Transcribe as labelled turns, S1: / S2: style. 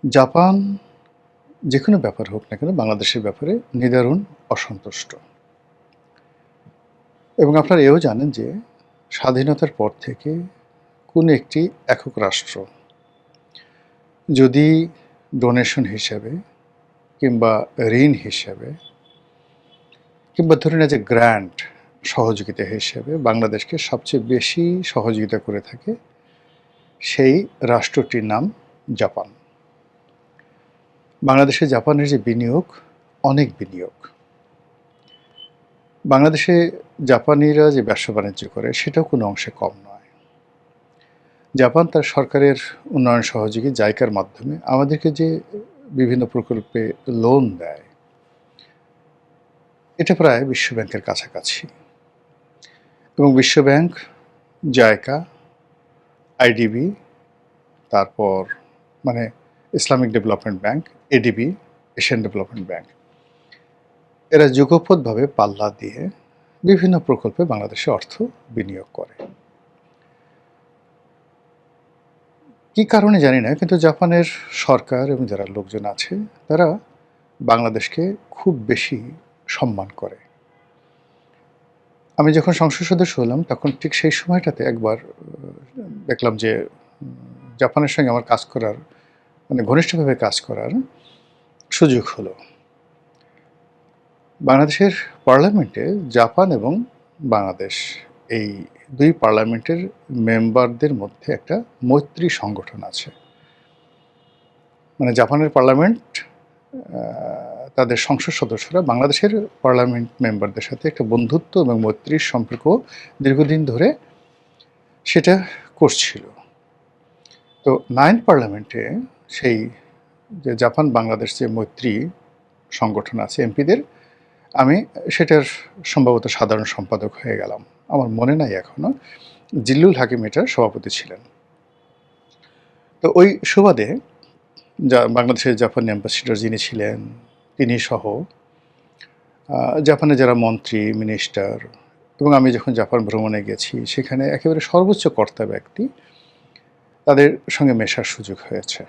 S1: Japan যে কোনো ব্যাপার হোক না কেন বাংলাদেশের ব্যাপারে নিদারুণ অসন্তুষ্ট। এবং আপনারা এও জানেন যে স্বাধীনতার পর থেকে কোনো একটি একক রাষ্ট্র যদি ডোনেশন হিসেবে কিংবা ঋণ হিসেবে কিংবা ধরে নেয় যে গ্র্যান্ট সহযোগিতা হিসেবে বাংলাদেশকে সবচেয়ে বেশি সহযোগিতা করে থাকে, সেই রাষ্ট্রটির নাম জাপান। বাংলাদেশে জাপানের যে বিনিয়োগ, অনেক বিনিয়োগ। বাংলাদেশে জাপানিরা যে ব্যবসা বাণিজ্য করে সেটাও কোনো অংশে কম নয়। জাপান তার সরকারের উন্নয়ন সহযোগী জাইকার মাধ্যমে আমাদেরকে যে বিভিন্ন প্রকল্পে লোন দেয়, এটা প্রায় বিশ্বব্যাংকের কাছাকাছি। এবং বিশ্বব্যাংক, জাইকা, আইডিবি, তারপর মানে Islamic development bank, ADB, Asian development bank, এরা যুগপৎভাবে পাল্লা দিয়ে বিভিন্ন প্রকল্পে বাংলাদেশে অর্থ বিনিয়োগ করে। কী কারণে জানি না, কিন্তু জাপানের সরকার এবং যারা লোকজন আছে তারা বাংলাদেশকে খুব বেশি সম্মান করে। আমি যখন সংসদ সদস্য হলাম তখন ঠিক সেই সময়টাতে একবার দেখলাম যে জাপানের সঙ্গে আমার কাজ করার মানে ঘনিষ্ঠভাবে কাজ করার সুযোগ হলো। বাংলাদেশের পার্লামেন্টে জাপান এবং বাংলাদেশ এই দুই পার্লামেন্টের মেম্বারদের মধ্যে একটা মৈত্রী সংগঠন আছে। মানে জাপানের পার্লামেন্ট তাদের সংসদ সদস্যরা বাংলাদেশের পার্লামেন্ট মেম্বারদের সাথে একটা বন্ধুত্ব এবং মৈত্রীর সম্পর্ক দীর্ঘদিন ধরে সেটা করছিল। তো 9 পার্লামেন্টে সেই যে জাপান বাংলাদেশ যে মৈত্রী সংগঠন আছে এমপিদের, আমি সেটার সম্ভবত সাধারণ সম্পাদক হয়ে গেলাম। আমার মনে নাই এখনও। জিল্লুল হাকিম এটার সভাপতি ছিলেন। তো ওই সুবাদে বাংলাদেশের জাপানি অ্যাম্বাসেডর যিনি ছিলেন তিনি সহ জাপানে যারা মন্ত্রী, মিনিস্টার, এবং আমি যখন জাপান ভ্রমণে গেছি সেখানে একেবারে সর্বোচ্চ কর্তা ব্যক্তি, তাদের সঙ্গে মেশার সুযোগ হয়েছে।